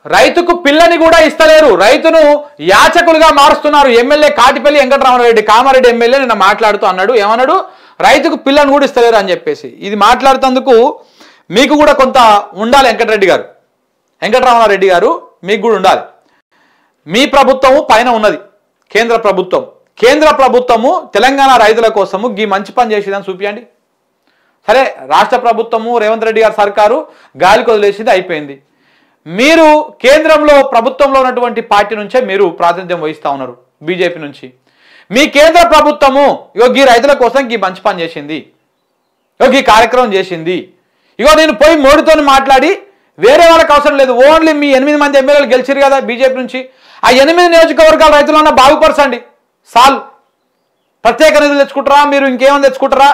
రైతుకు పిల్లని కూడా ఇస్తలేరు, రైతును యాచకులుగా మారుస్తున్నారు. ఎమ్మెల్యే కాటిపల్లి వెంకటరామరెడ్డి కామారెడ్డి ఎమ్మెల్యే నిన్న మాట్లాడుతూ అన్నాడు, ఏమన్నాడు, రైతుకు పిల్లని కూడా ఇస్తలేరు అని చెప్పేసి. ఇది మాట్లాడుతందుకు మీకు కూడా కొంత ఉండాలి వెంకటరామరెడ్డి గారు, మీకు కూడా ఉండాలి. మీ ప్రభుత్వము పైన ఉన్నది కేంద్ర ప్రభుత్వము తెలంగాణ రైతుల కోసము ఈ మంచి పని చేసేదని చూపియండి. సరే, రాష్ట్ర ప్రభుత్వము రేవంత్ రెడ్డి గారి సర్కారు గాలికి వదిలేసింది, అయిపోయింది. మీరు కేంద్రంలో ప్రభుత్వంలో ఉన్నటువంటి పార్టీ నుంచే మీరు ప్రాతినిధ్యం వహిస్తూ ఉన్నారు, బీజేపీ నుంచి. మీ కేంద్ర ప్రభుత్వము ఇగో ఈ రైతుల కోసం ఈ మంచి పని చేసింది, ఇగో ఈ కార్యక్రమం చేసింది, ఇగో నేను పోయి మోడీతో మాట్లాడి వేరే వాళ్ళకి అవసరం లేదు, ఓన్లీ మీ 8 మంది ఎమ్మెల్యేలు గెలిచారు కదా బీజేపీ నుంచి, ఆ 8 నియోజకవర్గాల రైతులన్నా బాగుపరచండి సాల్. ప్రత్యేక నిధులు తెచ్చుకుంటారా, మీరు ఇంకేమైనా తెచ్చుకుంటారా,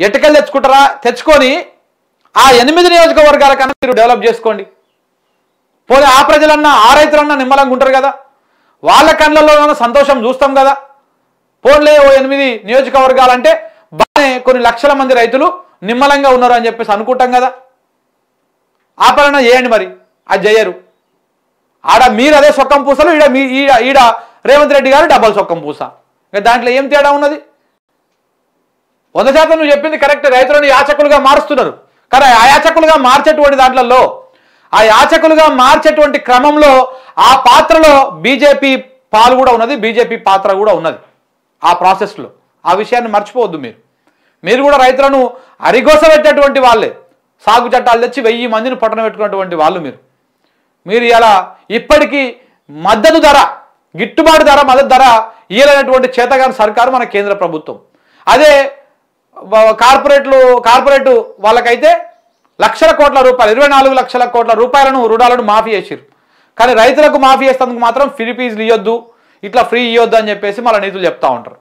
ఎటుకలు తెచ్చుకుంటారా, తెచ్చుకొని ఆ 8 నియోజకవర్గాల కన్నా మీరు డెవలప్ చేసుకోండి. పోనీ ఆ ప్రజలన్నా ఆ రైతులన్నా నిమ్మలంగా ఉంటారు కదా, వాళ్ళ కళ్ళల్లో సంతోషం చూస్తాం కదా. పోన్లే ఓ 8 నియోజకవర్గాలంటే బాగానే కొన్ని లక్షల మంది రైతులు నిమ్మలంగా ఉన్నారు అని చెప్పేసి అనుకుంటాం కదా. ఆ పనున చేయండి, మరి అది చేయరు. ఆడ మీరు అదే సొక్కం పూసలు, ఈడ రేవంత్ రెడ్డి గారు డబల్ సొక్కం పూస. ఇంకా దాంట్లో ఏం తేడా ఉన్నది? 100% నువ్వు చెప్పింది కరెక్ట్, రైతులను యాచకులుగా మారుస్తున్నారు. కానీ ఆ యాచకులుగా మార్చేటువంటి దాంట్లో, ఆ యాచకులుగా మార్చేటువంటి క్రమంలో ఆ పాత్రలో బీజేపీ పాలు కూడా ఉన్నది, బీజేపీ పాత్ర కూడా ఉన్నది ఆ ప్రాసెస్లో. ఆ విషయాన్ని మర్చిపోవద్దు. మీరు కూడా రైతులను అరిగోస పెట్టేటువంటి వాళ్ళే, సాగు చట్టాలు తెచ్చి 1000 మందిని పట్టణ పెట్టుకున్నటువంటి వాళ్ళు మీరు ఇలా ఇప్పటికీ మద్దతు ధర, గిట్టుబాటు ధర, మద్దతు ధర ఇయ్యలేనటువంటి చేతగాని సర్కారు మన కేంద్ర ప్రభుత్వం. అదే కార్పొరేట్ వాళ్ళకైతే లక్షల కోట్ల రూపాయలు, 24 లక్షల కోట్ల రూపాయలను రుణాలను మాఫీ చేసిరు. కానీ రైతులకు మాఫీ చేసేందుకు మాత్రం ఫ్రీ ఫీజులు ఇవ్వద్దు, ఇట్లా ఫ్రీ ఇవ్వద్దు అని చెప్పేసి మళ్ళీ నీతులు చెప్తా ఉంటారు.